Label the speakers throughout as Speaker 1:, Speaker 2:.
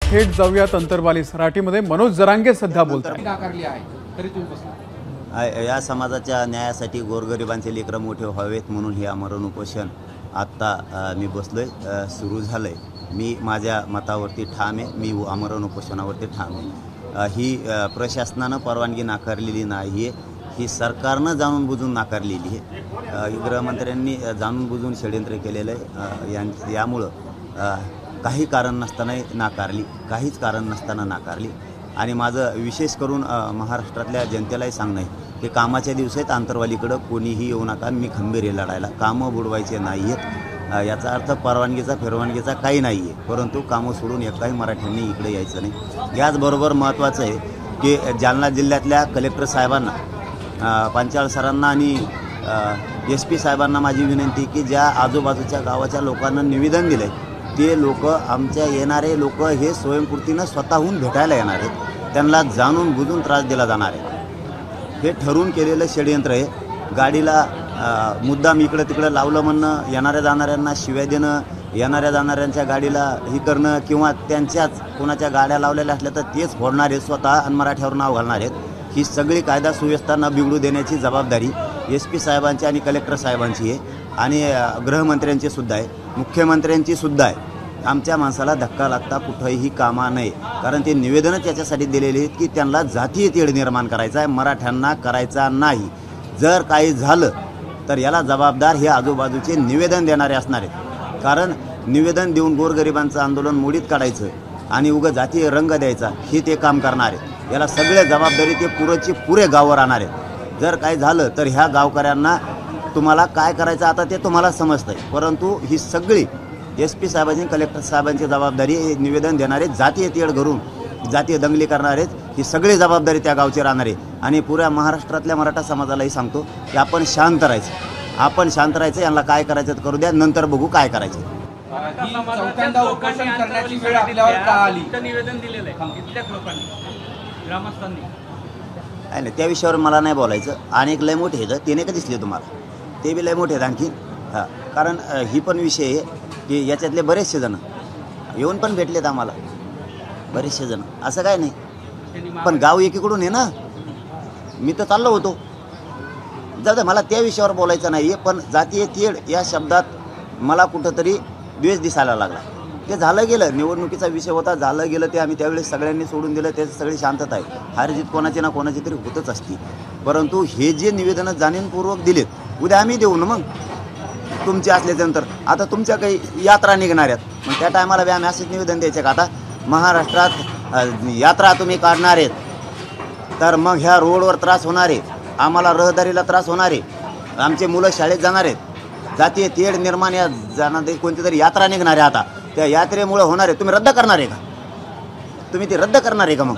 Speaker 1: थेट जाऊयात अंतर्वाली सराटीमध्ये. मनोज जरांगे सध्या बोलतात.
Speaker 2: नाकारली आहे तरी तुम्ही बसला.
Speaker 3: या समाजाच्या न्यायासाठी गोरगरिबांचे लेकरं मोठे व्हावेत म्हणून हे आमरण उपोषण आत्ता मी बसलोय, सुरू झालंय. मी माझ्या मतावरती ठाम आहे. मी आमरण उपोषणावरती ठाम आहे. ही प्रशासनानं परवानगी नाकारलेली नाही आहे. ही सरकारनं जाणून बुजून नाकारलेली आहे. गृहमंत्र्यांनी जाणून बुजून षडयंत्र केलेलं आहे. यामुळं काही कारण नसताना नाकारली, काहीच कारण नसताना नाकारली. आणि माझं विशेष करून महाराष्ट्रातल्या जनतेलाही सांगणं आहे की कामाच्या दिवसात अंतर्वालीकडं कोणीही येऊ नका. मी खंबीर आहे लढायला. कामं बुडवायचे नाही आहेत. याचा अर्थ परवानगीचा काही नाही आहे, परंतु कामं सोडून एकाही मराठ्यांनी इकडे यायचं नाही. याचबरोबर महत्त्वाचं आहे की जालना जिल्ह्यातल्या कलेक्टर साहेबांना, पंचाळ सरांना आणि SP साहेबांना माझी विनंती की ज्या आजूबाजूच्या गावाच्या लोकांना निवेदन दिलं आहे ते लोक, आमच्या येणारे लोक हे स्वयंपूर्तीनं स्वतःहून भेटायला येणार आहेत. त्यांना जाणून बुजून त्रास दिला जाणार आहे. हे ठरवून केलेलं षडयंत्र आहे. गाडीला मुद्दाम इकडं तिकडं लावलं म्हणणं, येणाऱ्या जाणाऱ्यांना शिव्या देणं, येणाऱ्या जाणाऱ्यांच्या गाडीला हे करणं, किंवा त्यांच्याच कोणाच्या गाड्या लावलेल्या असल्या तर तेच फोडणार आहेत स्वतः आणि मराठ्यावर नाव घालणार आहेत. ही सगळी कायदा सुव्यवस्था न बिघडू देण्याची जबाबदारी SP साहेबांची आणि कलेक्टर साहेबांची आहे, आणि गृहमंत्र्यांची सुद्धा आहे, मुख्यमंत्र्यांची सुद्धा आहे. आमच्या माणसाला धक्का लागता कुठंही कामा नये, कारण ते निवेदनच याच्यासाठी दिलेले आहेत की त्यांना जातीय तेढ निर्माण करायचा आहे, मराठ्यांना करायचा नाही. जर काही झालं तर याला जबाबदार हे आजूबाजूचे निवेदन देणारे असणार आहेत. कारण निवेदन देऊन गोरगरिबांचं आंदोलन मोडीत काढायचं आणि उगं जातीय रंग द्यायचा हे ते काम करणार आहेत. याला सगळे जबाबदारी ते पुरे गावावर आणणार आहेत. जर काही झालं तर ह्या गावकऱ्यांना तुम्हाला काय करायचं आता ते तुम्हाला समजतं आहे, परंतु ही सगळी SP साहेबांची, कलेक्टर साहेबांची जबाबदारी हे निवेदन देणारे, जातीय तेढ करून जातीय दंगली करणारे, ही सगळी जबाबदारी त्या गावची राहणार आहे. आणि पुऱ्या महाराष्ट्रातल्या मराठा समाजालाही सांगतो की आपण शांत राहायचं, यांना काय करायचं तर करू द्या, नंतर बघू काय करायचं.
Speaker 2: चौथ्यांदा उपोषण करण्याची वेळ आपल्यावर का आली?
Speaker 4: निवेदन दिलेलं आहे कित्येक लोकांनी, ग्रामस्थांनी.
Speaker 3: नाही, त्या विषयावर मला नाही बोलायचं. अनेक लय मोठे आहेत, ते नाही का दिसले तुम्हाला, ते बी लय मोठे आहेत आणखी. हां, कारण ही पण विषय आहे की याच्यातले बरेचसे जण येऊन पण भेटलेत आम्हाला, बरेचसे जण, असं काय नाही. पण गाव एकीकडून आहे ना, मी तर चाललो होतो. जाऊ दे, मला त्या विषयावर बोलायचं नाही आहे. पण जातीय तेढ या शब्दात मला कुठंतरी द्वेष दिसायला लागला. ते झालं गेलं, निवडणुकीचा विषय होता, झालं गेलं. ते आम्ही त्यावेळेस सगळ्यांनी सोडून दिलं. त्याची सगळी शांतता आहे. हारजीत कोणाची ना कोणाची तरी होतच असती, परंतु हे जे निवेदनं जाणीवपूर्वक दिलेत, उद्या आम्ही देऊ ना मग तुमचे असल्याच्यानंतर. आता तुमच्या काही यात्रा निघणार आहेत, मग त्या टायमाला बी आम्ही असंच निवेदन द्यायचे का? आता महाराष्ट्रात यात्रा तुम्ही काढणार आहेत तर मग ह्या रोडवर त्रास होणार आहे, आम्हाला रहदारीला त्रास होणार आहे, आमचे मुलं शाळेत जाणार आहेत, जातीय तेढ निर्माण या जाणार, कोणती तरी यात्रा निघणार आहे, आता त्या यात्रेमुळे होणार आहे. तुम्ही रद्द करणार आहे का? तुम्ही ते रद्द करणार आहे का? मग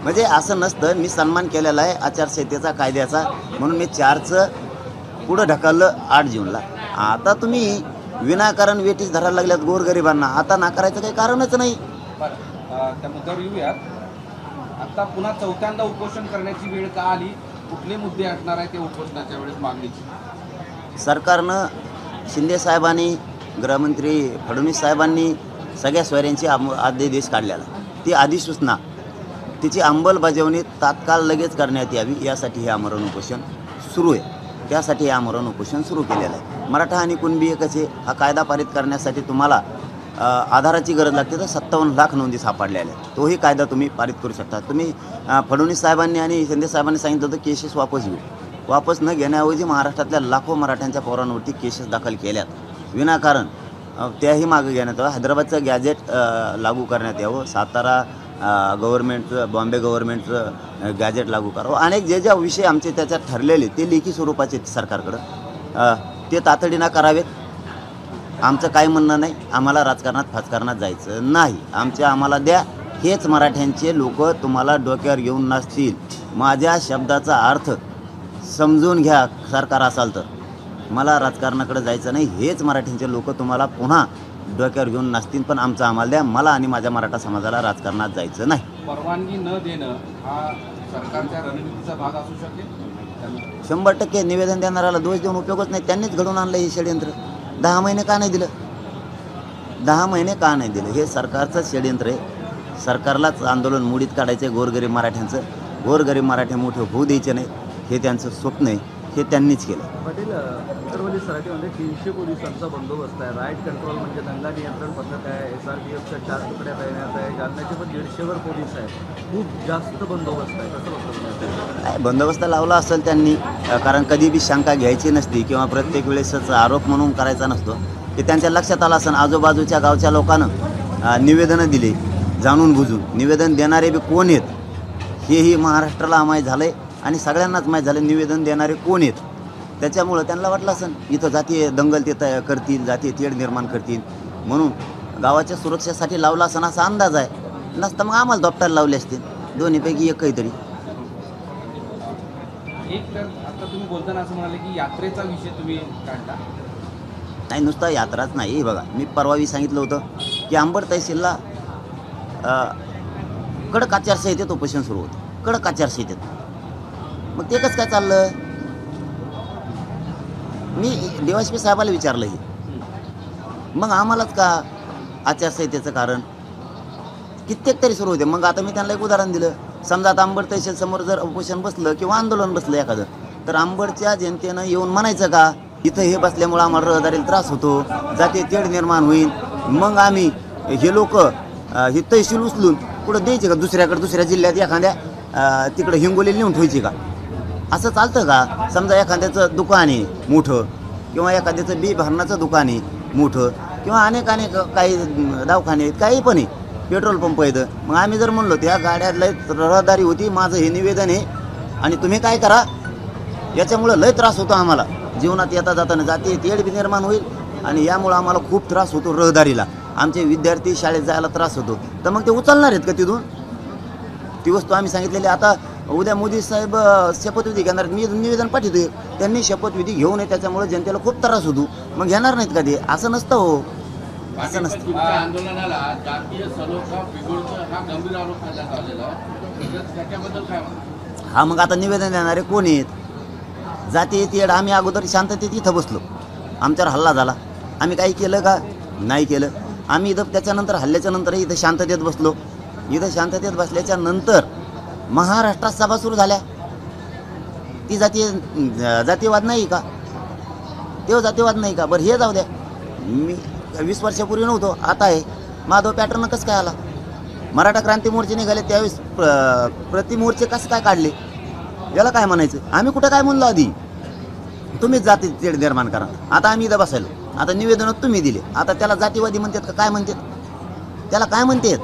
Speaker 3: म्हणजे असं नसतं. मी सन्मान केलेला आहे आचारसंहितेचा, कायद्याचा, म्हणून मी 4चं पुढं ढकललं 8 जूनला. आता तुम्ही विनाकारण वेटीस धरायला लागल्यात गोरगरिबांना. आता नाकारायचं काही कारणच नाही.
Speaker 2: त्या मुद्द्यावर येऊयात. आता पुन्हा चौथ्यांदा उपोषण करण्याची वेळ का आली? कुठले मुद्दे असणार आहे ते उपोषणाच्या वेळेस मागणीची?
Speaker 3: सरकारनं, शिंदे साहेबांनी, गृहमंत्री फडणवीस साहेबांनी सगळ्या सोयऱ्यांची आदेश काढलेला. ती अधिसूचना, तिची अंमलबजावणी तात्काळ लगेच करण्यात यावी, यासाठी हे आमरण उपोषण सुरू आहे. त्यासाठी हे आमरण उपोषण सुरू केलेलं आहे. मराठा आणि कुणबी एकच आहे. हा कायदा पारित करण्यासाठी तुम्हाला आधाराची गरज लागते, तर 57 लाख नोंदी सापडलेल्या आहेत. तोही कायदा तुम्ही पारित करू शकता. तुम्ही फडणवीस साहेबांनी आणि शिंदे साहेबांनी सांगितलं होतं केसेस वापस घेऊ. वापस न घेण्याऐवजी महाराष्ट्रातल्या लाखो मराठ्यांच्या पोरांवरती केसेस दाखल केल्यात विनाकारण. त्याही मागं घेण्यात यावं. हैदराबादचं गॅजेट लागू करण्यात यावं. सातारा गव्हर्नमेंटचं, बॉम्बे गव्हर्नमेंटचं गॅजेट लागू करावं. अनेक जे ज्या विषय आमचे त्याच्यात ठरलेले ते लेखी स्वरूपाचे सरकारकडं, ते तातडीनं करावेत. आमचं काय म्हणणं नाही, आम्हाला राजकारणात जायचं नाही. आम्हाला द्या. हेच मराठ्यांचे लोक तुम्हाला डोक्यावर घेऊन नसतील. माझ्या शब्दाचा अर्थ समजून घ्या. सरकार असाल तर मला राजकारणाकडे जायचं नाही. हेच मराठ्यांचे लोक तुम्हाला पुन्हा डोक्यावर घेऊन नसतील, पण आमचं आम्हाला द्या. मला आणि माझ्या मराठा समाजाला राजकारणात जायचं नाही.
Speaker 2: परवानगी न देणं हा सरकारच्या रणनीतीचा भाग असू शकेल.
Speaker 3: 100% निवेदन देणाऱ्याला दोष देऊन उपयोगच नाही. त्यांनीच घडवून आणलं हे षडयंत्र. 10 महिने का नाही दिलं? 10 महिने का नाही दिलं? हे सरकारचं षडयंत्र आहे. सरकारलाच आंदोलन मोडीत काढायचं आहे गोरगरीब मराठ्यांचं. गोरगरीब मराठे मोठे होऊ द्यायचे नाही, हे त्यांचं स्वप्न आहे, हे त्यांनीच केलं.
Speaker 5: पाटील, उत्तरवली सराटीमध्ये 300 पोलिसांचा बंदोबस्त आहे. राईट कंट्रोल म्हणजे दंगा नियंत्रण पथक आहे, SRPFच्या 4 तुकड्या तैनात आहे, जालन्याचे पण 150वर पोलीस आहे. खूप जास्त बंदोबस्त आहे. कसं बघतो?
Speaker 3: नाही, बंदोबस्त लावला असेल त्यांनी, कारण कधी बी शंका घ्यायची नसती किंवा प्रत्येक वेळेसच आरोप म्हणून करायचा नसतो. की त्यांच्या लक्षात आलं असेल आजूबाजूच्या गावच्या लोकांनं निवेदनं दिली जाणून बुजून. निवेदन देणारे बी कोण आहेत हेही महाराष्ट्राला माहीत झालं आहे आणि सगळ्यांनाच माहीत झालं निवेदन देणारे कोण आहेत. त्याच्यामुळं त्यांना वाटलं असेल इथं जातीय दंगल ते करतील, जातीय तेढ निर्माण करतील म्हणून गावाच्या सुरक्षेसाठी लावला असं असा अंदाज आहे. नसतं मग आम्हाला दोपटायला लावले असतील, दोन्हीपैकी एक काहीतरी.
Speaker 2: एक तर आता तुम्ही बोलताना असं म्हणाले की यात्रेचा विषय तुम्ही काढला.
Speaker 3: नाही, नुसता यात्राच नाही. बघा, मी परवाही सांगितलं होतं की अंबड तहसीलला कडक आचारसंहितेत उपोषण सुरू होतं, कडक आचारसंहितेत. मग ते कसं काय चाललं? मी DYSP साहेबाला विचारलं हे, मग आम्हालाच का आचारसंहितेचं कारण कित्येक तरी सुरू होते. मग आता मी त्यांना एक उदाहरण दिलं. समजा आता अंबड तहसील समोर जर उपोषण बसलं किंवा आंदोलन बसलं एखादं, तर अंबडच्या जनतेनं येऊन म्हणायचं का इथं हे बसल्यामुळं आम्हाला रहदारीला त्रास होतो, जातीय तेढ निर्माण होईल. मग आम्ही हे लोक हे तहसील उचलून कुठं द्यायचे का दुसऱ्याकडे, दुसऱ्या जिल्ह्यात एखाद्या तिकडं हिंगोली नेऊन ठेवायची का? असं चालतं का? समजा एखाद्याचं दुकान आहे मोठं किंवा एखाद्याचं बी भरणाचं दुकान आहे मोठं किंवा अनेक काही दवाखाने आहेत, काही पण आहे, पेट्रोल पंप आहेत. मग आम्ही जर म्हणलो त्या गाड्याला रहदारी होती, माझं हे निवेदन आहे आणि तुम्ही काय करा, याच्यामुळं लय त्रास होतो आम्हाला जीवनात येता जाताना, जातीय तेढ बी निर्माण होईल आणि यामुळं आम्हाला खूप त्रास होतो रहदारीला, आमचे विद्यार्थी शाळेत जायला त्रास होतो, तर मग ते उचलणार आहेत का तिथून? ती वस्तू आम्ही सांगितलेली. आता उद्या मोदी साहेब शपथविधी घेणार, मी निवेदन पाठवतोय, त्यांनी शपथविधी घेऊ नये, त्याच्यामुळे जनतेला खूप त्रास होतो, मग घेणार नाहीत का ते? असं नसतं हो, असं नसतं.
Speaker 6: तुमच्या आंदोलनाला जातीय सलोखा बिघडतं हा गंभीर आरोप करण्यात आलेला आहे, त्याच्याबद्दल काय म्हणतो?
Speaker 3: हा, मग आता निवेदन देणारे कोण आहेत? जातीय तेढ. आम्ही अगोदर शांततेत इथं बसलो, आमच्यावर हल्ला झाला, आम्ही काही केलं का? नाही केलं. आम्ही इथं त्याच्यानंतर हल्ल्याच्या नंतर इथं शांततेत बसलो. इथं शांततेत बसल्याच्या नंतर महाराष्ट्रात सभा सुरू झाल्या. ती जातीयवाद नाही का? तेव्हा जातीयवाद नाही का? बरं हे जाऊ द्या, मी 20 वर्षापूर्वी नव्हतो, आता आहे. माधव पॅटर्न कसं काय आला? मराठा क्रांती मोर्चे निघाले त्यावेळेस प्रतिमोर्चे कसं काय काढले? याला काय म्हणायचं? आम्ही कुठं काय म्हणलो आधी? तुम्हीच जाती तेढ निर्माण करा. आता आम्ही इथं बसायलो, आता निवेदन तुम्ही दिले, आता त्याला जातीवादी म्हणतात का? काय म्हणतात त्याला? काय म्हणतात?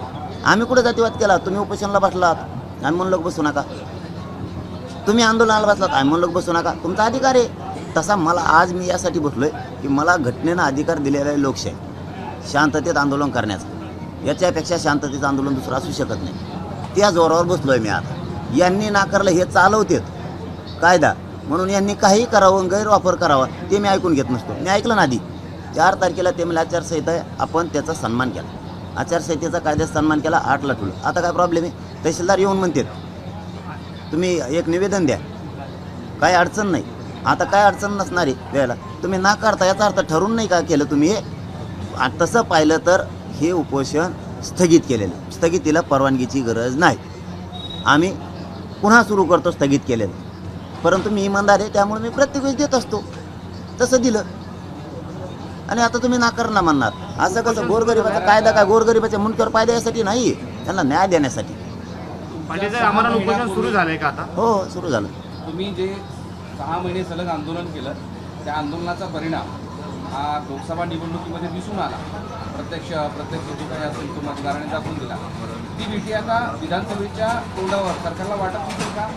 Speaker 3: आम्ही कुठं जातीवाद केला? तुम्ही उपोषणाला बसलात, आम्ही म्हणलो बसू नका. तुम्ही आंदोलनाला बसलात, आम्ही म्हणलो बसू नका. तुमचा अधिकार आहे तसा. मला आज मी यासाठी बसलोय की मला घटनेनं अधिकार दिलेला आहे लोकशाही, शांततेत आंदोलन करण्याचं. याच्यापेक्षा शांततेचं आंदोलन दुसरं असू शकत नाही. त्या जोरावर बसलोय मी. आता यांनी नाकारलं, हे चालवतात कायदा म्हणून, यांनी काही करावं, गैरवापर करावा, ते मी ऐकून घेत नसतो. मी ऐकलं ना आधी 4 तारखेला ते मला आचारसंहिता आहे, आपण त्याचा सन्मान केला, आचारसंहितेचा कायद्याचा सन्मान केला, 8ला ठेवलं. आता काय प्रॉब्लेम आहे? तहसीलदार येऊन म्हणतात तुम्ही एक निवेदन द्या, काय अडचण नाही. आता काय अडचण नसणार आहे द्यायला, तुम्ही नाकारता, याचा अर्थ ठरवून नाही का केलं तुम्ही हे? तसं पाहिलं तर हे उपोषण स्थगित केलेलं, स्थगितीला परवानगीची गरज नाही. आम्ही पुन्हा सुरू करतो स्थगित केलेलं, परंतु मी इमानदार आहे त्यामुळे मी प्रत्येक वेळेस देत असतो. तसं दिलं आणि आता तुम्ही नाकारणार म्हणणार. असं कसं? गोरगरिबाचा कायदा काय गोरगरिबाच्या मुंडक्यावर पाय द्यायसाठी नाही, त्यांना न्याय देण्यासाठी.
Speaker 4: आम्हाला उपोषण सुरू झालंय का आता?
Speaker 3: हो, सुरू झालं.
Speaker 2: तुम्ही जे 6 महिने सलग आंदोलन केलं, त्या आंदोलनाचा परिणाम हा लोकसभा निवडणुकीमध्ये दिसून आला. प्रत्यक्ष जो काही असेल तो मतदारांनी दाखवून दिला. ती भीती आता विधानसभेच्या तोंडावर सरकारला वाटत नसेल का?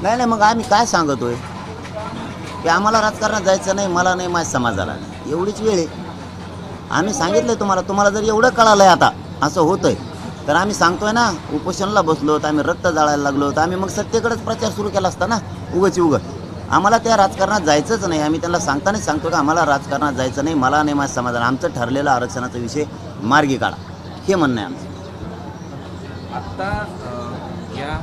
Speaker 3: नाही, मग आम्ही काय सांगतोय की आम्हाला राजकारणात जायचं नाही, मला नाही, माझ्या समाजाला नाही, एवढीच वेळ आहे. आम्ही सांगितलंय तुम्हाला जर एवढं कळालंय आता असं होतंय तर आम्ही सांगतोय ना. उपोषणाला बसलो तर आम्ही रक्त जाळायला लागलो तर आम्ही मग सत्तेकडेच प्रचार सुरू केला असता ना. उगं आम्हाला त्या राजकारणात जायचंच नाही. आम्ही त्यांना सांगतानाच सांगतो की आम्हाला राजकारणात जायचं नाही, मला नाही, माझ्या समाजाला. आमचं ठरलेलं आरक्षणाचा विषय मार्गी काढा, हे म्हणणं आहे आमचं.
Speaker 2: आत्ता या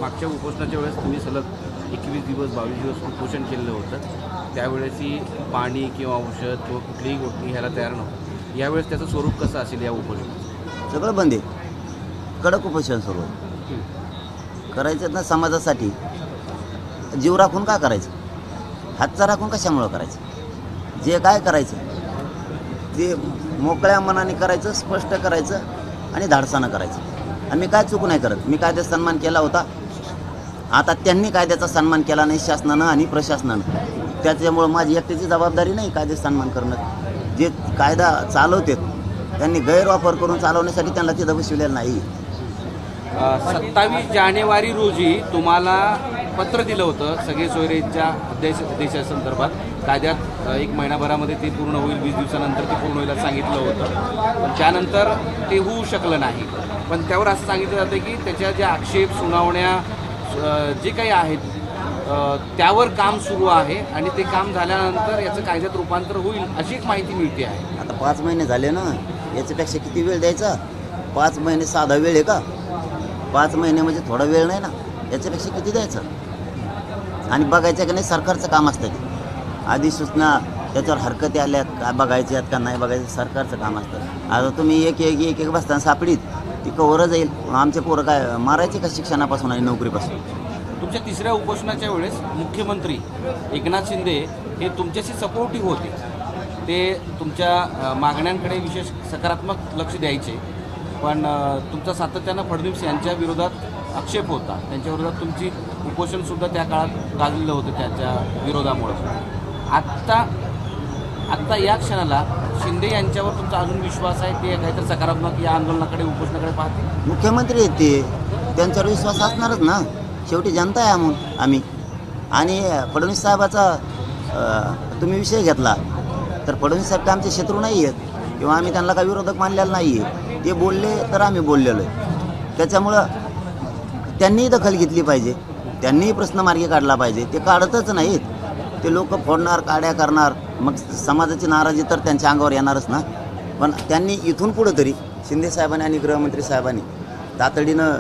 Speaker 2: मागच्या उपोषणाच्या वेळेस तुम्ही सलग 21 दिवस 22 दिवस उपोषण केलेलं होतं. त्यावेळेसही पाणी किंवा औषध किंवा कुठलीही गोष्टी ह्याला तयार नव्हतं. यावेळेस त्याचं स्वरूप कसं असेल या उपोषणाचं?
Speaker 3: सगळं बंद आहे, कडक उपोषण सुरू आहे. करायचं ना समाजासाठी, जीव राखून का करायचं, हातचा राखून कशामुळं करायचं. जे काय करायचं ते मोकळ्या मनाने करायचं, स्पष्ट करायचं आणि धाडसानं करायचं. आणि मी काय चूक नाही करत. मी कायद्याचा सन्मान केला होता, आता त्यांनी कायद्याचा सन्मान केला नाही शासनानं आणि प्रशासनानं. त्याच्यामुळं माझी एकट्याची जबाबदारी नाही कायद्याचा सन्मान करणं. जे कायदा चालवतात त्यांनी गैरवापर करून चालवण्यासाठी त्यांना तिथं बसविलेलं नाही.
Speaker 2: 27 जानेवारी रोजी तुम्हाला पत्र दिलं होतं सगळे सोयरेच्या देशासंदर्भात. कायद्यात 1 महिनाभरामध्ये ते पूर्ण होईल, 20 दिवसानंतर ते पूर्ण होईल सांगितलं होतं. पण त्यानंतर ते होऊ शकलं नाही. पण त्यावर असं सांगितलं जातं की त्याच्या ज्या आक्षेप सुनावण्या जे काही आहेत त्यावर काम सुरू आहे आणि ते काम झाल्यानंतर याचं कायद्यात रूपांतर होईल अशी एक माहिती मिळते आहे.
Speaker 3: आता 5 महिने झाले ना, याच्यापेक्षा किती वेळ द्यायचा. 5 महिने साधा वेळ आहे का? 5 महिने म्हणजे थोडा वेळ नाही ना, याच्यापेक्षा किती द्यायचं. आणि बघायचं का नाही, सरकारचं काम असतं ते. अधिसूचना त्याच्यावर हरकती आल्यात का बघायचे आहेत का नाही बघायचं, सरकारचं काम असतं. आता तुम्ही एक बसताना सापडीत ती कवर जाईल. आमचे पोरं काय मारायचे का शिक्षणापासून आणि नोकरीपासून.
Speaker 2: तुमच्या तिसऱ्या उपोषणाच्या वेळेस मुख्यमंत्री एकनाथ शिंदे हे तुमच्याशी सपोर्टिव्ह होते. ते तुमच्या मागण्यांकडे विशेष सकारात्मक लक्ष द्यायचे. पण तुमचा सातत्यानं फडणवीस यांच्या विरोधात आक्षेप होता. त्यांच्या विरोधात तुमची उपोषणसुद्धा त्या काळात गाजलेलं होतं त्यांच्या विरोधामुळं. आत्ता या क्षणाला शिंदे यांच्यावर तुमचा अजून विश्वास आहे? ते काहीतरी सकारात्मक या आंदोलनाकडे उपोषणाकडे पाहते?
Speaker 3: मुख्यमंत्री आहेत ते, त्यांच्यावर विश्वास असणारच ना. शेवटी जनता आहे आम्ही. आणि फडणवीस साहेबाचा तुम्ही विषय घेतला तर फडणवीस साहेब काय आमचे शत्रू नाही आहेत किंवा आम्ही त्यांना काही विरोधक मानलेला नाही आहे. ते बोलले तर आम्ही बोललेलो आहे. त्याच्यामुळं त्यांनीही दखल घेतली पाहिजे, त्यांनीही प्रश्न मार्गी काढला पाहिजे. ते काढतच नाहीत. ते लोक फोडणार, काड्या करणार, मग समाजाची नाराजी तर त्यांच्या अंगावर येणारच ना. पण त्यांनी इथून पुढं तरी शिंदे साहेबांनी आणि गृहमंत्री साहेबांनी तातडीनं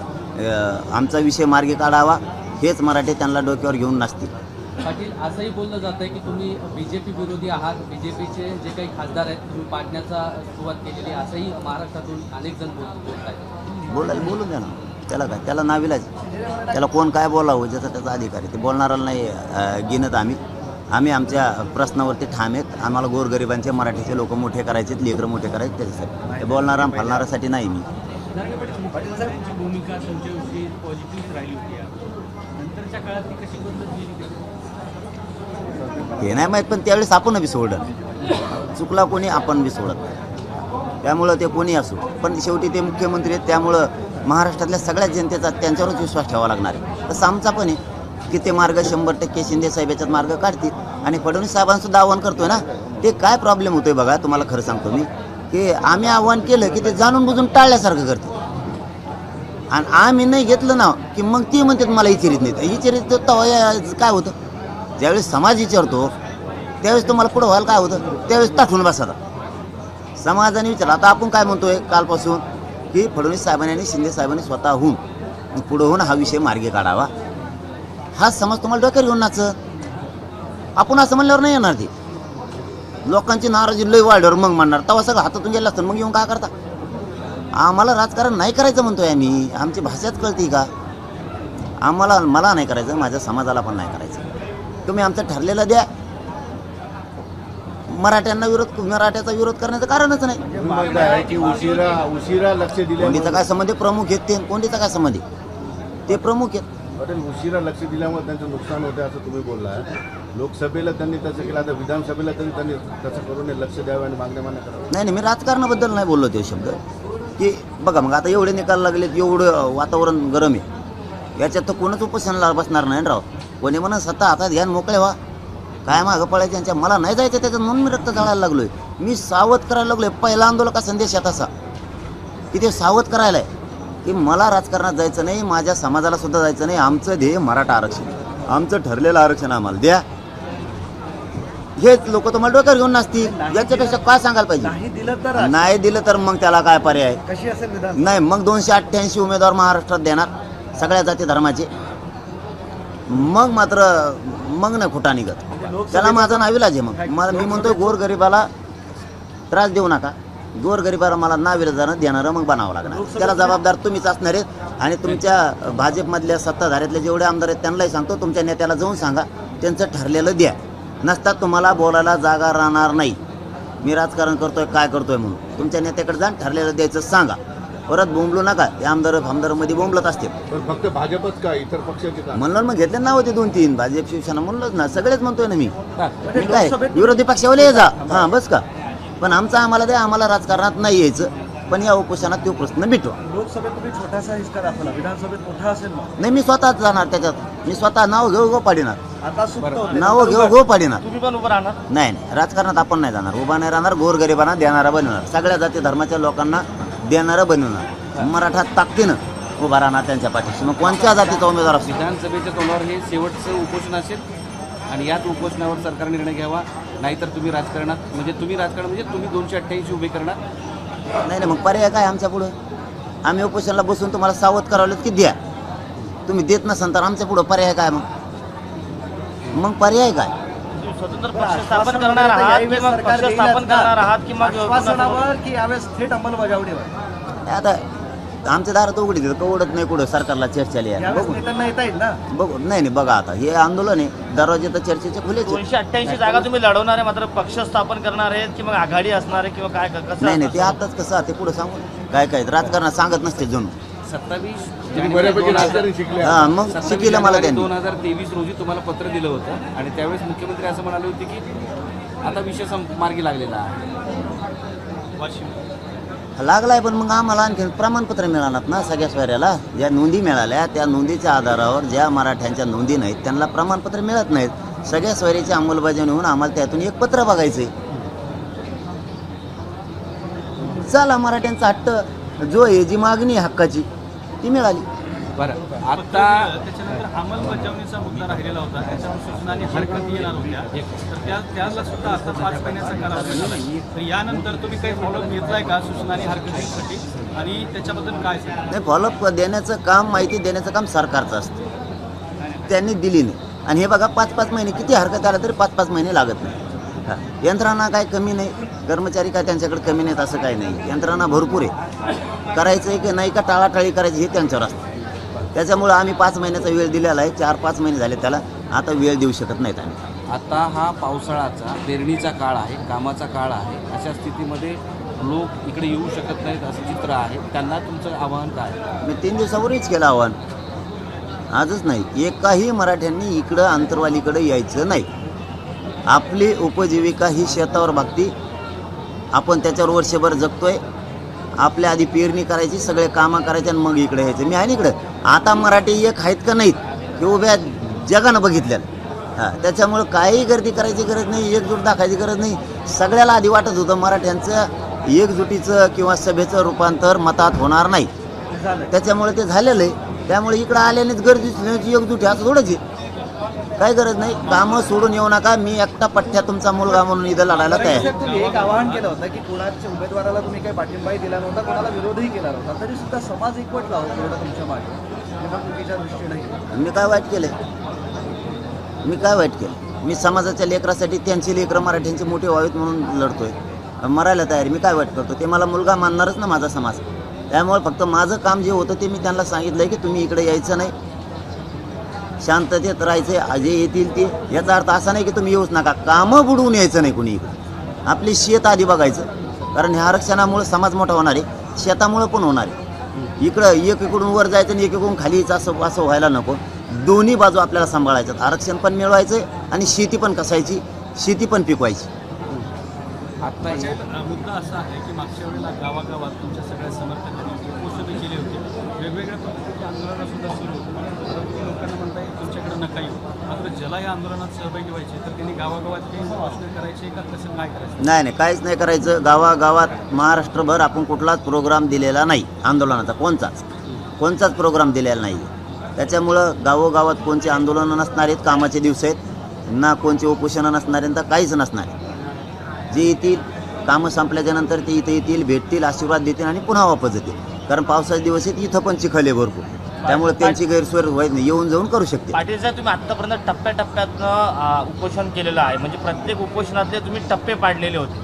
Speaker 3: आमचा विषय मार्गी काढावा, हेच मराठी त्यांना डोक्यावर घेऊन नाचतील.
Speaker 5: पाटील, असंही बोललं जातं की तुम्ही BJP विरोधी आहात. BJPचे जे काही खासदार आहेत तुम्ही पाडण्याचा सुरुवात केलेली, असंही महाराष्ट्रातून अनेक जण बोलत आहेत.
Speaker 3: बोलून द्या ना, त्याला काय, त्याला नाविलाज. त्याला कोण काय बोलावं, ज्याचा त्याचा अधिकार आहे. ते बोलणाराला नाही गिनत आम्ही आमच्या प्रश्नावरती ठाम आहेत. आम्हाला गोरगरिबांचे मराठीचे लोक मोठे करायचे, लेकरं मोठे करायचे, त्याच्यासाठी. ते बोलणारा फालणाऱ्यासाठी नाही मी.
Speaker 4: तुमची भूमिका तुमच्याविषयी पॉझिटिव्ह राहिली होती, नंतरच्या काळात ती कशी बदलत गेली
Speaker 3: हे नाही माहीत. पण त्यावेळेस आपण बी सोडलं नाही. चुकला कोणी, आपण बी सोडत नाही. त्यामुळं ते कोणी असो, पण शेवटी ते मुख्यमंत्री आहेत. त्यामुळं महाराष्ट्रातल्या सगळ्याच जनतेचा त्यांच्यावरच विश्वास ठेवावा लागणार आहे. तसं आमचा पण आहे की ते मार्ग 100% शिंदे साहेब याच्यात मार्ग काढतील. आणि फडणवीस साहेबांसुद्धा आव्हान करतोय ना. ते काय प्रॉब्लेम होतोय बघा, तुम्हाला खरं सांगतो मी, की आम्ही आव्हान केलं की ते जाणून बुजून टाळल्यासारखं करते. आणि आम्ही नाही घेतलं ना की मग ती म्हणतात मला विचारित नाही. विचारित तेव्हा काय होतं, ज्यावेळेस समाज विचारतो त्यावेळेस तुम्हाला पुढं व्हायला काय होतं, त्यावेळेस ताठून बसायला समाजाने विचारलं. आता आपण काय म्हणतोय कालपासून की फडणवीस साहेबांनी आणि शिंदे साहेबांनी स्वतःहून पुढं होऊन हा विषय मार्गी काढावा. हा समाज तुम्हाला डोक्यावर घेऊन नाचत. आपण असं म्हणल्यावर नाही येणार. ते लोकांची नाराजी लय वाढल्यावर मग म्हणणार, तेव्हा सगळं हातातून गेलं असतं मग येऊन काय करता. आम्हाला राजकारण नाही करायचं म्हणतोय आम्ही. आमची भाषाच कळते का मला नाही करायचं, माझ्या समाजाला पण नाही करायचं. तुम्ही आमचं ठरलेलं द्या. मराठ्याचा विरोध करण्याचं कारणच नाही.
Speaker 7: की उशिरा लक्ष दिले.
Speaker 3: कोंडीचा काय संबंध, प्रमुख आहेत ते. कोंडीचा काय संबंध, ते प्रमुख आहेत.
Speaker 7: हॉटेल उशिरा लक्ष दिल्यामुळे त्यांचं नुकसान होते असं तुम्ही बोलला. लोकसभेला त्यांनी तसं केलं, आता विधानसभेला तरी त्यांनी तसं करून लक्ष द्यावं आणि मागण्या मान्य करावं.
Speaker 3: नाही, मी राजकारणाबद्दल नाही बोललो ते शब्द. की बघा मग आता एवढे निकाल लागलेत, एवढं वातावरण गरम आहे, याच्यात तर कोणच उपोषणाला बसणार नाही राव. कोणी म्हणा सत्ता हातात घ्या मोकळे व्हा, काय मागं पडायचं त्यांच्या. मला नाही जायचं त्याच्यात म्हणून मी रक्त जाळायला लागलोय. मी सावध करायला लागलोय. पहिला आंदोलका संदेश आहे तसा की ते सावध करायला आहे की मला राजकारणात जायचं नाही, माझ्या समाजाला सुद्धा जायचं नाही. आमचं ध्येय मराठा आरक्षण, आमचं ठरलेलं आरक्षण आम्हाला द्या. हेच लोक तुम्हाला डोक्यावर घेऊन नसतील. याच्यापेक्षा काय सांगायला पाहिजे. नाही दिलं तर मग त्याला काय पर्याय नाही. मग 288 उमेदवार महाराष्ट्रात देणार सगळ्या जाती धर्माचे. मग मात्र मग नाही खोटा निघत. त्याला माझा नाविलाज आहे. मग मी म्हणतोय गोरगरिबाला त्रास देऊ नका. गोरगरिबाला मला नाविलाजानं देणारं मग बनावं लागणार. त्याला जबाबदार तुम्हीच असणार आहेत आणि तुमच्या भाजपमधल्या सत्ताधाऱ्यातले जेवढे आमदार आहेत त्यांनाही सांगतो, तुमच्या नेत्याला जाऊन सांगा त्यांचं ठरलेलं द्या. नसतात तुम्हाला बोलायला जागा राहणार नाही. मी राजकारण करतोय काय करतोय म्हणून तुमच्या नेत्याकडे जाऊन ठरलेलं द्यायचं सांगा. परत बोंबलू नका. हे आमदारमध्ये बोंबलत असते.
Speaker 7: पण फक्त भाजपच का इतर पक्षाचे का?
Speaker 3: म्हणलं मग घेतले नाव होते 2-3 भाजप शिवसेना म्हणलंच ना, सगळेच म्हणतोय ना मी काय विरोधी पक्षावाले ये जा हां बस का. पण आम्हाला द्या, आम्हाला राजकारणात नाही यायचं. पण या उपोषणात तो प्रश्न मिटवा.
Speaker 5: लोकसभेत तुम्ही छोटासा हिस्सा दाखवला, विधानसभेत मोठा असेल ना.
Speaker 3: नाही मी स्वतःच जाणार त्याच्यात. मी स्वतः नाव घेऊ पाडिणार.
Speaker 5: आता सुप्त होते.
Speaker 3: नाव घेऊ पाडिणार.
Speaker 5: तुम्ही पण उभं राहणार.
Speaker 3: नाही राजकारणात आपण नाही जाणार. उभा नाही राहणार. गोरगरिबांना देणारा बनवणार. सगळ्या जाती धर्माच्या लोकांना देणारं बनवणार. मराठा ताकदीनं उभा राहणार त्यांच्या पाठीशी. मग कोणत्या जातीचा उमेदवार असतो.
Speaker 2: विधानसभेच्या तोंडावर हे शेवटचं उपोषण असेल आणि याच उपोषणावर सरकार निर्णय घ्यावा. नाहीतर तुम्ही राजकारणात म्हणजे तुम्ही 288 उभे करणार.
Speaker 3: नाही मग पर्याय काय आमच्या पुढं. आम्ही उपोषणाला बसून तुम्हाला सावध करावलं की द्या. तुम्ही देत नसाल तर आमच्या पुढं पर्याय काय. मग पर्याय काय.
Speaker 5: स्वतंत्र पक्ष स्थापन करणार आहात की मग पक्ष स्थापन करणार आहात की मग आश्वासनावर की यावेळेस थेट अंमलबजावणीवर.
Speaker 3: आता आमच्या दारात उघडी देतं कवडत नाही कुठं सरकारला चर्चेला या बघू.
Speaker 5: नेत्यांना येता येईल ना.
Speaker 3: बघू नाही बघा आता हे आंदोलन आहे दरवाजे तर चर्चेचे खुले.
Speaker 8: 288 जागा तुम्ही लढवणार आहे, मात्र पक्ष स्थापन करणार आहेत की मग आघाडी असणार आहे किंवा काय कसं.
Speaker 3: नाही ते आताच कसं ते पुढे सांगून काय राजकारणात सांगत नसते जणू.
Speaker 2: 27
Speaker 7: बऱ्यापैकी राजकारण शिकले.
Speaker 3: हा मग शिकलं मला त्यांनी.
Speaker 2: 2023 रोजी तुम्हाला पत्र दिलं होतं आणि त्यावेळेस मुख्यमंत्री असं म्हणाले होते की आता विषय मार्गी लागलेला आहे.
Speaker 3: लागलाय पण मग आम्हाला आणखी प्रमाणपत्र मिळालं ना सगळ्या सोयऱ्याला. ज्या नोंदी मिळाल्या त्या नोंदीच्या आधारावर ज्या मराठ्यांच्या नोंदी नाहीत त्यांना प्रमाणपत्र मिळत नाहीत. सगळ्या सोयरीची अंमलबजावणी होऊन आम्हाला त्यातून एक पत्र बघायचंय. चला मराठ्यांचा हट्ट जो आहे जी मागणी हक्काची ती मिळाली.
Speaker 2: बरं आता
Speaker 4: त्याच्यानंतर अंमलबजावणीचा मुद्दा राहिलेला होता. त्याच्यावर सूचनांनी हरकती येणार होत्या, तर त्याला सुद्धा आता 5 महिन्याचा कालावधी झाला. तर यानंतर तुम्ही काही फॉलोअप घेतलाय का सूचनांनी हरकतीसाठी आणि त्याच्याबद्दल काय सांगा.
Speaker 3: नाही फॉलोअप देण्याचं काम माहिती देण्याचं काम सरकारचं असतं. त्यांनी दिली नाही आणि हे बघा 5-5 महिने किती हरकत आला तरी 5-5 महिने लागत नाही. यंत्रणा काय कमी नाही, कर्मचारी काय त्यांच्याकडे कमी नाहीत असं काही नाही. यंत्रणा भरपूर आहे. करायचं आहे की नाही का टाळाटाळी करायची हे त्यांच्यावर असतं. त्याच्यामुळं आम्ही 5 महिन्याचा वेळ दिलेला आहे. 4-5 महिने झाले त्याला. आता वेळ देऊ शकत नाहीत आम्ही.
Speaker 2: आता हा पावसाळ्याचा पेरणीचा काळ आहे, कामाचा काळ आहे. अशा स्थितीमध्ये लोक इकडे येऊ शकत नाहीत असं चित्र आहे. त्यांना तुमचं आव्हान काय.
Speaker 3: मी 3 दिवसापूर्वीच केलं आव्हान. आजच नाही. एकाही मराठ्यांनी इकडं आंतरवालीकडे यायचं नाही. आपली उपजीविका ही शेतावर भागती. आपण त्याच्यावर वर्षभर जगतोय. आपल्या आधी पेरणी करायची, सगळे कामं करायचे आणि मग इकडे यायचं. मी आहे ना इकडं. आता मराठी एक आहेत का नाहीत हे उभ्या जगानं बघितलेलं. हां त्याच्यामुळं काही गर्दी करायची गरज नाही, एकजूट दाखायची गरज नाही. सगळ्याला आधी वाटत होतं मराठ्यांचं एकजुटीचं किंवा सभेचं रूपांतर मतात होणार नाही. त्याच्यामुळे ते झालेलं आहे. त्यामुळे इकडं आल्यानेच गर्दी एकजुटी असं थोडंच आहे. काही गरज नाही. कामं सोडून येऊ नका. मी एकटा पठ्ठ्या तुमचा मुलगा म्हणून इथं लढायला तयार.
Speaker 5: तुम्ही एक आवाहन केलं होतं की कुणाच्या उमेदवाराला तुम्ही काही पाठिंबाही दिला नव्हता, कोणाला विरोधही केला नव्हता, तरी सुद्धा समाज एकवटला होता तुमच्या मागे. निवडणुकीच्या दृष्टीने
Speaker 3: मी काय वाईट केलं. मी समाजाच्या लेकरासाठी त्यांची लेकरं मराठ्यांची मोठी व्हावीत म्हणून लढतोय. मरायला तयार. मी काय वाईट करतो. ते मला मुलगा मानणारच ना माझा समाज. त्यामुळे फक्त माझं काम जे होतं ते मी त्यांना सांगितलं की तुम्ही इकडे यायचं नाही, शांततेत राहायचं. जे येतील ते. याचा अर्थ असा नाही की तुम्ही येऊच नका. कामं बुडवून यायचं नाही कुणी इकडे. आपली शेत आधी बघायचं. कारण ह्या आरक्षणामुळे समाज मोठा होणार आहे, शेतामुळे पण होणार आहे. इकडं एकीकडून वर जायचं आणि एकीकडून खाली यायचं असं व्हायला नको. दोन्ही बाजू आपल्याला सांभाळायचं. आरक्षण पण मिळवायचं आणि शेती पण कसायची, शेती पण पिकवायची.
Speaker 4: आता मुद्दा असा आहे की मागच्या वेळेला गावागावात तुमच्या सगळ्या समर्थकांनी उपोषणे केली होती. वेगवेगळ्या पद्धतीची आंदोलनं सुद्धा सुरू होती. परंतु लोकांना म्हणताय तुमच्याकडे नका येऊ. मात्र ज्याला या आंदोलनात सहभागी व्हायचे तर त्यांनी गावागावात काही उपोषणे करायचे का कसं काय करायचं.
Speaker 3: नाही काहीच नाही करायचं. गावागावात महाराष्ट्रभर आपण कुठलाच प्रोग्राम दिलेला नाही आंदोलनाचा. कोणताच प्रोग्राम दिलेला नाही. त्याच्यामुळं गावोगावात कोणते आंदोलनं नसणार आहेत. कामाचे दिवस आहेत ना. कोणते उपोषणं नसणार आहेत तर काहीच नसणार आहे. जे येतील कामं संपल्याच्या नंतर ते इथे येतील, भेटतील, आशीर्वाद देतील आणि पुन्हा वापस येतील. कारण पावसाचे दिवस आहेत. इथं पण चिखल आहे भरपूर. त्यामुळे त्यांची गैरसोय व्हायची नाही. येऊन जाऊन करू शकते.
Speaker 8: पाटील साहेब तुम्ही आत्तापर्यंत टप्प्याटप्प्यातनं उपोषण केलेलं आहे. म्हणजे प्रत्येक उपोषणातले तुम्ही टप्पे पाडलेले होते.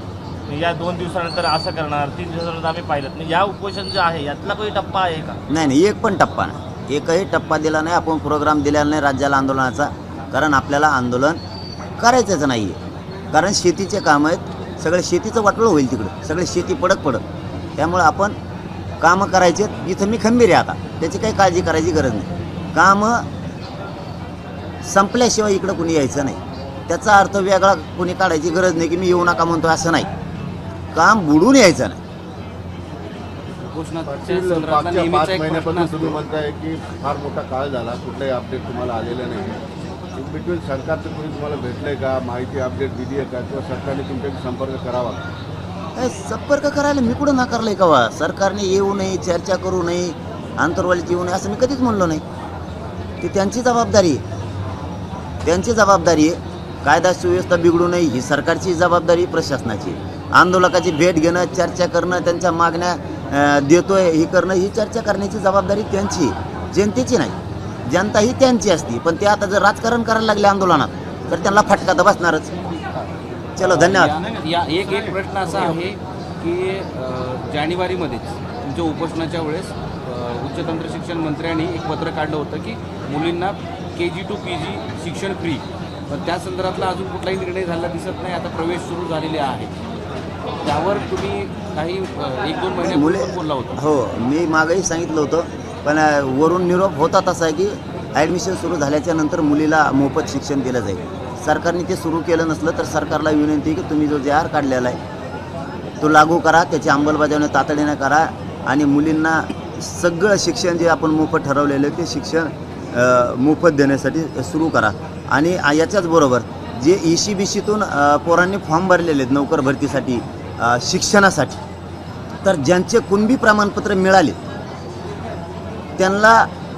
Speaker 8: या 2 दिवसानंतर असं करणार, 3 दिवसानंतर आम्ही पाहिलं नाही. या उपोषण जे आहे यातला काही टप्पा आहे का?
Speaker 3: नाही, एक पण टप्पा नाही, एकही टप्पा दिला नाही. आपण प्रोग्राम दिलेला नाही राज्याला आंदोलनाचा, कारण आपल्याला आंदोलन करायचंच नाही आहे. कारण शेतीचे कामं आहेत, सगळे शेतीचं वाटोळं होईल तिकडं, सगळे शेती पडत. त्यामुळं आपण कामं करायचे. इथं मी खंबीर आहे आता, त्याची काही काळजी करायची गरज नाही. कामं संपल्याशिवाय इकडं कुणी यायचं नाही. त्याचा अर्थ वेगळा कुणी काढायची गरज नाही की मी येऊ नका म्हणतो, असं नाही. काम बुडून यायचं नाही.
Speaker 2: उपोषणाच्या
Speaker 7: पाटील,
Speaker 2: संदर्भातला
Speaker 7: मागच्या
Speaker 2: नेहमीचा
Speaker 7: 5
Speaker 2: एक प्रश्न
Speaker 7: महिन्यापासून
Speaker 2: असतो.
Speaker 7: तुम्ही म्हणताय की फार मोठा काळ झाला, कुठलाही अपडेट तुम्हाला आलेलं नाही. इन बिटवीन सरकारचं कोणी तुम्हाला भेटलंय का, माहिती अपडेट दिली आहे का, किंवा सरकारने तुमच्याशी संपर्क करावा?
Speaker 3: काय संपर्क करायला मी कुठं नाकारलंय का वा? सरकारने येऊ नये, चर्चा करू नये, आंतरवालीत येऊ नये असं मी कधीच म्हणलो नाही. ती त्यांची जबाबदारी आहे, त्यांची जबाबदारी आहे. कायदा सुव्यवस्था बिघडू नये ही सरकारची जबाबदारी, प्रशासनाची. आंदोलकाची भेट घेणं, चर्चा करणं, त्यांच्या मागण्या देतोय ही करणं, ही चर्चा करण्याची जबाबदारी त्यांची, जनतेची नाही. जनता ही त्यांची असती, पण ते आता जर राजकारण करायला लागले आंदोलनात तर त्यांना फटका तर बसणारच. चलो, धन्यवाद.
Speaker 2: या एक प्रश्न असा आहे की जानेवारीमध्येच तुमच्या उपोषणाच्या वेळेस उच्च तंत्र शिक्षण मंत्र्यांनी एक पत्र काढलं होतं की मुलींना KG to PG शिक्षण फ्री, पण त्या संदर्भातला अजून कुठलाही निर्णय झाला दिसत नाही. आता प्रवेश सुरू झालेले आहे, त्यावर तुम्ही काही 1-2 महिन्यापूर्वी बोलला होता.
Speaker 3: हो, मी मागेही सांगितलं होतं, पण वरून निरोप होता तसा आहे की ॲडमिशन सुरू झाल्याच्या नंतर मुलीला मोफत शिक्षण दिलं जाईल. सरकारने ते सुरू केलं नसलं तर सरकारला विनंती आहे की तुम्ही जो JR काढलेला आहे तो लागू करा, त्याची अंमलबजावणी तातडीने करा आणि मुलींना सगळं शिक्षण जे आपण मोफत ठरवलेलं आहे ते शिक्षण मोफत देण्यासाठी सुरू करा. आणि याच्याच बरोबर जे ECBCतून पोरांनी फॉर्म भरलेले आहेत नोकर भरतीसाठी, शिक्षणासाठी, तर ज्यांचे कुणबी प्रमाणपत्र मिळाले त्यांना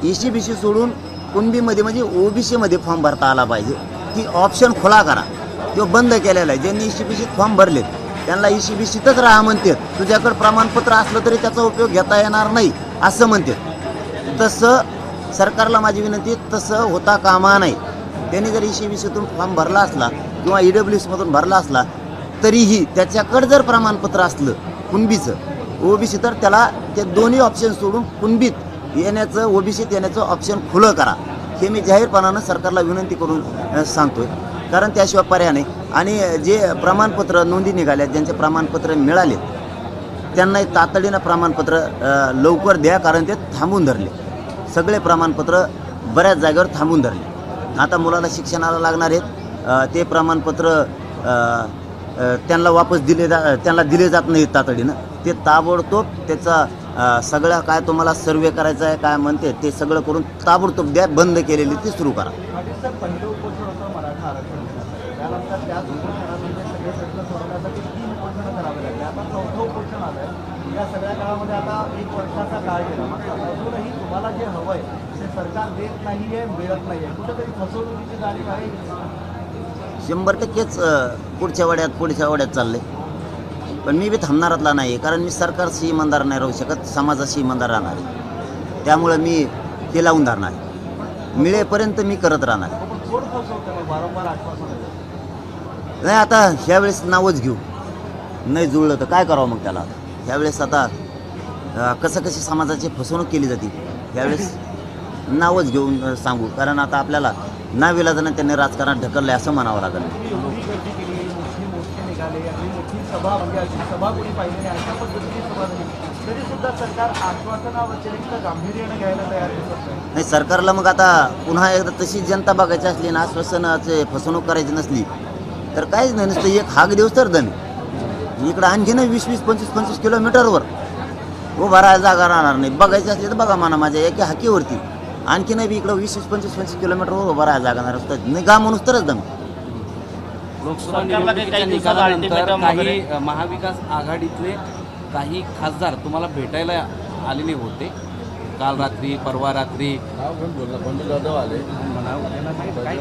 Speaker 3: ECBC सोडून कुणबीमध्ये म्हणजे OBCमध्ये फॉर्म भरता आला पाहिजे. ती ऑप्शन खुला करा, तो बंद केलेला आहे. ज्यांनी ECBCत फॉर्म भरलेत त्यांना ECBCतच राहा म्हणतात. तुझ्याकडं प्रमाणपत्र असलं तरी त्याचा उपयोग घेता येणार नाही असं म्हणतात. तसं सरकारला माझी विनंती, तसं होता कामा नाही. त्यांनी जर ECBCतून फॉर्म भरला असला किंवा EWSमधून भरला असला तरीही त्याच्याकडं जर प्रमाणपत्र असलं कुणबीचं OBC तर त्याला ते दोन्ही ऑप्शन सोडून कुणबीत येण्याचं, OBCत येण्याचं ऑप्शन खुलं करा. हे मी जाहीरपणानं सरकारला विनंती करून सांगतोय, कारण त्याशिवाय पर्याय नाही. आणि जे प्रमाणपत्र नोंदी निघाल्या, ज्यांचे प्रमाणपत्र मिळाले त्यांना तातडीनं प्रमाणपत्र लवकर द्या, कारण ते थांबून धरले. सगळे प्रमाणपत्र बऱ्याच जागेवर थांबून धरले. आता मुलाला शिक्षणाला लागणार आहेत ते प्रमाणपत्र त्यांना वापस त्यांना दिले जात नाहीत तातडीनं. ते ताबडतोब त्याचा सगळं काय तुम्हाला सर्वे करायचा आहे काय म्हणते ते सगळं करून ताबडतोब द्या. बंद केलेली ते सुरू करा.
Speaker 5: पहिलं उपोषण होतं मराठा आरक्षण, त्यानंतर त्याच उपोषणानंतर सगळे प्रश्न सोडवण्यासाठी 3 उपोषणं करावे लागले. आता 4थं उपोषण आलं आहे. या सगळ्या काळामध्ये आता 1 वर्षाचा काळ गेला, मात्र अजूनही तुम्हाला जे हवं आहे ते सरकार देत नाही आहे, मिळत नाही आहे. कुठंतरी फसवणुकीची जाणीव आहे.
Speaker 3: 100%च पुढच्या वड्यात चालले. पण मी बी थांबणारातला नाही, कारण मी सरकारशी इमानदार नाही राहू शकत, समाजाशी इमानदार राहणार आहे. त्यामुळं मी ते लावून धरणार आहे. मिळेपर्यंत मी करत राहणार.
Speaker 5: वारंवार आश्वासन
Speaker 3: नाही, आता ह्यावेळेस नावच घेऊ, नाही जुळलं तर काय करावं मग त्याला. ह्यावेळेस आता कशी समाजाची फसवणूक केली जाते, ह्यावेळेस नावच घेऊन सांगू, कारण आता आपल्याला नाविलाजानं त्यांनी राजकारणात ढकललं असं म्हणावं लागेल.
Speaker 5: सभा म्हणजे अशी सभा कोणी पाहिजे नाही, अशा पद्धतीची सभा झाली तरी सुद्धा सरकार आश्वासनाव्यतिरिक्त गांभीर्यानं घ्यायला तयार दिसत
Speaker 3: नाही. सरकारला मग आता पुन्हा एकदा तशी जनता बघायची असली ना, आश्वासनाचे फसवणूक करायची नसली तर काहीच नाही, नुसतं एक हाक दिवस तर दम. इकडं आणखीन 20-20, 25-25 किलोमीटरवर उभा राहायला जागा राहणार नाही. बघायची असली तर बघा म्हणा माझ्या एका हाकीवरती. आणखीन बी इकडं 20-25 किलोमीटरवर उभा राहायला जागा असतं नाही, गा म्हणून तरच दम.
Speaker 2: लोकसभा निवडणुकीच्या निकालानंतर काही महाविकास आघाडीतले काही खासदार तुम्हाला भेटायला आलेले होते काल रात्री, परवा रात्री.
Speaker 7: बंडू जाधव आले,
Speaker 3: काय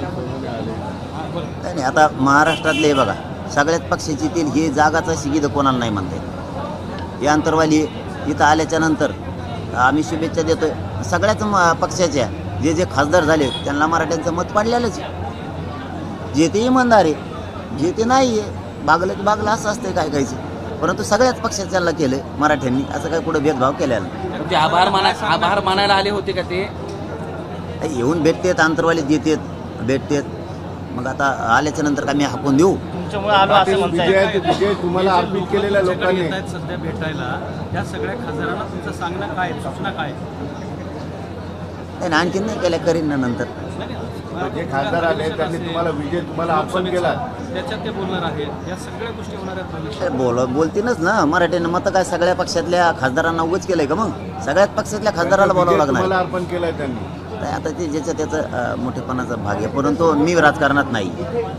Speaker 3: नाही, आता महाराष्ट्रातले बघा सगळ्याच पक्षाची येतील, ही जागाचा शिगीद कोणाला नाही म्हणते. हे अंतरवाली इथं आल्याच्या नंतर आम्ही शुभेच्छा देतोय सगळ्याच पक्षाच्या. जे खासदार झाले त्यांना मराठ्यांचं मत पाडलेलंच. जे ते इमानदार आहे, जे ते नाही आहे बागलं की बागलं असं असते काय कायचं. परंतु सगळ्याच पक्षाच्याला केलं मराठ्यांनी, असं काही पुढे भेदभाव केलेला नाही.
Speaker 2: ते आभार मानायला आले होते का ते?
Speaker 3: येऊन भेटतेत, आंतरवालीत येतात भेटतेत. मग आता आल्याच्या नंतर का मी हाकून देऊ?
Speaker 8: तुमच्यामुळे आलो असं म्हणताय.
Speaker 7: विजय तुम्हाला अर्पित केलेल्या लोकांनी
Speaker 4: येत आहेत सध्या भेटायला, या सगळ्या खासदारांना तुमचं सांगणं काय, सूचना काय?
Speaker 3: नाही आणखीन नाही केल्या, करीन ना नंतर.
Speaker 7: जे खासदार आले त्यांनी तुम्हाला विजय तुम्हाला अर्पण केला,
Speaker 4: त्याच्यात ते बोलणार आहेत, या सगळ्या गोष्टी होणार आहेत भविष्यात.
Speaker 3: बोलतीनच ना मराठ्यानं. मत काय सगळ्या पक्षातल्या खासदारांना उगाच केलंय का? मग सगळ्याच पक्षातल्या खासदाराला बोलावं लागणार.
Speaker 7: तुम्हाला अर्पण केलंय त्यांनी.
Speaker 3: तर आता ते ज्याचं त्याचं मोठेपणाचा भाग आहे. परंतु मी राजकारणात नाही,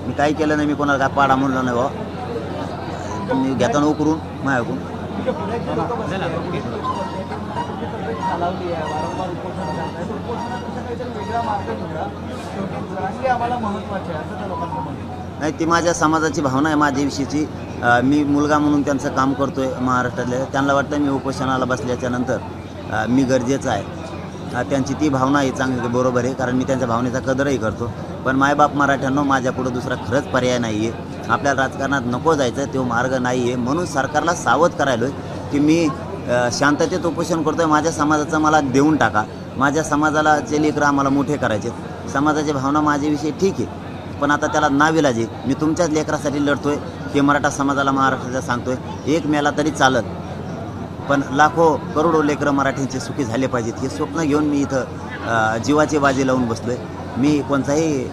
Speaker 3: मी काही केलं नाही, मी कोणाला काय पाडा म्हणलं नाही बा. मी घेताना उकरून माझ्याकडून नाही, ती माझ्या समाजाची भावना आहे माझ्याविषयीची. मी मुलगा म्हणून त्यांचं काम करतोय महाराष्ट्रातल्या. त्यांना वाटतं मी उपोषणाला बसल्याच्या नंतर मी गरजेचं आहे. त्यांची ती भावना आहे चांगली, बरोबर आहे, कारण मी त्यांच्या भावनेचा कदरही करतो. पण मायबाप मराठ्यांनो, माझ्यापुढं दुसरा खरंच पर्याय नाही आहे. आपल्याला राजकारणात नको जायचं, तो मार्ग नाही आहे. म्हणून सरकारला सावध करायलो आहे की मी शांततेत उपोषण करतो आहे. माझ्या समाजाचं मला देऊन टाका. माझ्या समाजाला जे लेकरं आम्हाला मोठे करायचे, समाजाची भावना माझ्याविषयी ठीक आहे, पण आता त्याला नाविलाज आहे. मी तुमच्याच लेकरासाठी लढतोय, हे मराठा समाजाला महाराष्ट्राला सांगतोय. एक मेला तरी चालत, पण लाखो करोडो लेकरं मराठ्यांचे सुखी झाले पाहिजेत, हे स्वप्न घेऊन मी इथं जीवाची बाजी लावून बसलो आहे. मी कोणताही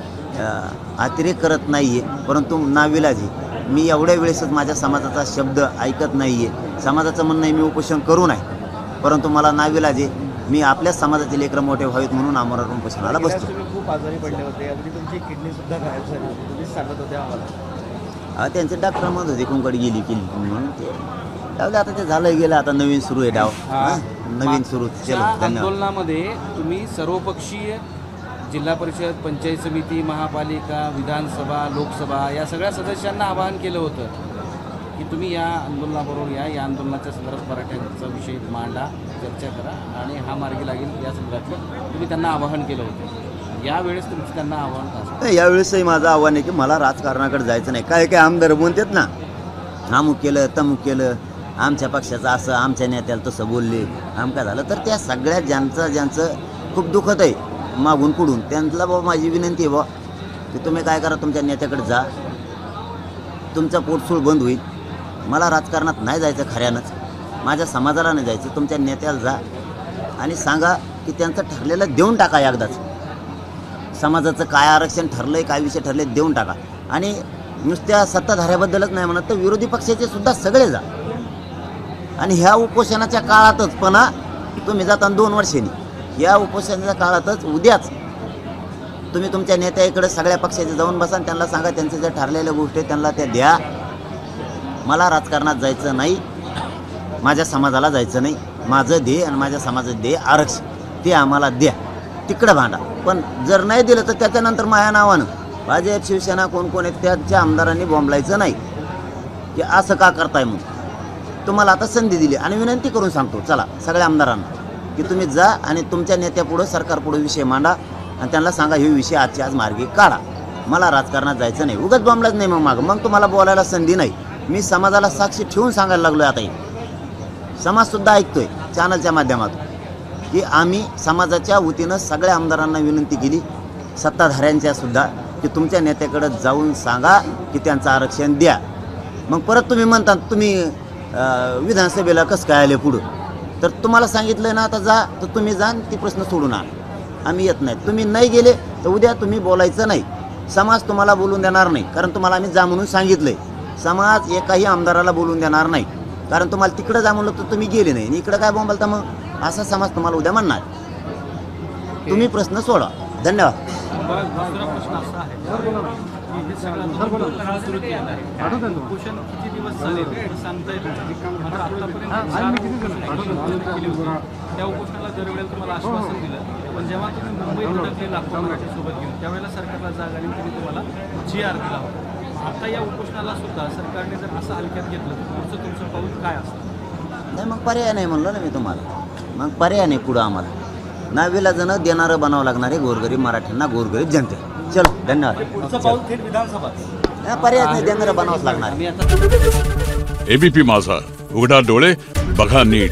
Speaker 3: अतिरेक करत नाही आहे, परंतु नाविलाजी मी एवढ्या वेळेसच माझ्या समाजाचा शब्द ऐकत नाही आहे. समाजाचं म्हणणं आहे मी उपोषण करू नये, परंतु मला नाविलाजी मी आपल्याच समाजाचे लेकरं मोठे व्हावेत म्हणून आमरण उपोषणाला बसतो.
Speaker 5: तुम्ही खूप आजारी पडले होते, अगदी तुमची किडनी सुद्धा गायब झाली होती, तुम्हीच सांगत होते आम्हाला.
Speaker 3: त्यांचे डॉक्टर म्हणत होते कुंकड गेली म्हणून. ते त्यावेळी आता ते झालं गेलं, आता नवीन सुरू आहे डाव. नवीन सुरू. चलो, धन्यवाद.
Speaker 2: आंदोलनामध्ये तुम्ही सर्वपक्षीय जिल्हा परिषद, पंचायत समिती, महापालिका, विधानसभा, लोकसभा या सगळ्या सदस्यांना आवाहन केलं होतं की तुम्ही या आंदोलनाबरोबर या आंदोलनाच्या संदर्भात मराठ्यांचा विषय मांडा, चर्चा करा आणि हा मार्गी लागेल या संदर्भातलं तुम्ही त्यांना आवाहन केलं होतं. यावेळेस तुमचं त्यांना आवाहन असतं?
Speaker 3: यावेळेसही माझं आव्हान आहे की मला राजकारणाकडे जायचं नाही. काय काय आमदार म्हणतात ना, अमुक केलं तमुक केलं, आमच्या पक्षाचं असं, आमच्या नेत्याला तसं बोलले, आमका झालं. तर त्या सगळ्या ज्यांचं खूप दुखत आहे मागून पुढून, त्यांना बाबा माझी विनंती आहे की तुम्ही काय करा, तुमच्या नेत्याकडे जा, तुमचं पोटसूळ बंद होईल. मला राजकारणात नाही जायचं खऱ्यानंच, माझ्या समाजाला नाही जायचं. तुमच्या नेत्याला जा आणि सांगा की त्यांचं ठरलेलं देऊन टाका एकदाच. समाजाचं काय आरक्षण ठरलंय, काय विषय ठरले देऊन टाका. आणि नुसत्या सत्ताधाऱ्याबद्दलच नाही म्हणत, तर विरोधी पक्षाचे सुद्धा सगळे जा. आणि ह्या उपोषणाच्या काळातच पुन्हा तुम्ही जाताना 2 वर्षांनी, या उपोषणाच्या काळातच उद्याच तुम्ही तुमच्या नेत्याकडे सगळ्या पक्षाचे जाऊन बसा आणि त्यांना सांगा त्यांच्या ज्या ठरलेल्या गोष्टी त्यांना त्या द्या. मला राजकारणात जायचं नाही, माझ्या समाजाला जायचं नाही. माझं ध्येय आणि माझ्या समाजाचं ध्येय आरक्षण, ते आम्हाला द्या, तिकडं भांडा. पण जर नाही दिलं तर त्याच्यानंतर माझ्या नावानं भाजप, शिवसेना कोण कोण आहेत त्याच्या आमदारांनी बोंबलायचं नाही की असं का करताय. मग तुम्हाला आता संधी दिली आणि विनंती करून सांगतो, चला सगळ्या आमदारांना की तुम्ही जा आणि तुमच्या नेत्यापुढं, सरकारपुढं विषय मांडा आणि त्यांना सांगा हे विषय आजच्या आज मार्गी काढा. मला राजकारणात जायचं नाही, उगाच बोंबलाच नाही. मग तुम्हाला बोलायला संधी नाही. मी समाजाला साक्षी ठेवून सांगायला लागलो आहे. आता समाजसुद्धा ऐकतोय चॅनलच्या माध्यमातून की आम्ही समाजाच्या वतीनं सगळ्या आमदारांना विनंती केली, सत्ताधाऱ्यांच्या सुद्धा, की तुमच्या नेत्याकडे जाऊन सांगा की त्यांचं आरक्षण द्या. मग परत तुम्ही म्हणता तुम्ही विधानसभेला कसं काय आले पुढं, तर तुम्हाला सांगितलं ना आता जा, तर तुम्ही जा ती प्रश्न सोडून आणा. आम्ही येत नाही. तुम्ही नाही गेले तर उद्या तुम्ही बोलायचं नाही. समाज तुम्हाला बोलून देणार नाही, कारण तुम्हाला आम्ही जा म्हणून सांगितलं आहे. समाज एकाही आमदाराला बोलून देणार नाही, कारण तुम्हाला तिकडं जा म्हणलं तर तुम्ही गेले नाही आणि इकडं काय बोंबलता. मग असा समाज तुम्हाला उद्या म्हणणार. तुम्ही प्रश्न सोडा. धन्यवाद.
Speaker 4: दुसरा प्रश्न असा आहे की हे सगळं आंदोलन सुरू केलं आहे, उपोषण किती दिवस चालेल हे सांगता येत नाही. मात्र आतापर्यंत 4 उपोषण केली होती. त्या उपोषणाला दरवेळेला तुम्हाला आश्वासन दिलं, पण जेव्हा तुम्ही मुंबईत धडकले लाखो मराठीसोबत घेऊन, त्यावेळेला सरकारला जाग आली, त्यांनी तुम्हाला GR दिला होता. आता या उपोषणाला सुद्धा सरकारने जर असं हलक्यात घेतलं तर तुमचं पाऊल काय असतं?
Speaker 3: नाही, मग पर्याय नाही म्हणलं ना मी तुम्हाला. मग पर्याय नाही पुढं आम्हाला. नाविलाजानं देणारं बनावं लागणार आहे गोरगरीब मराठ्यांना, गोरगरीब जनते. चलो, धन्यवाद.
Speaker 4: पुढचं पाऊल थेट विधानसभा,
Speaker 3: पर्याय नाही, देणारं बनावंच लागणार.
Speaker 9: एबीपी माझा, उघडा डोळे बघा नीट.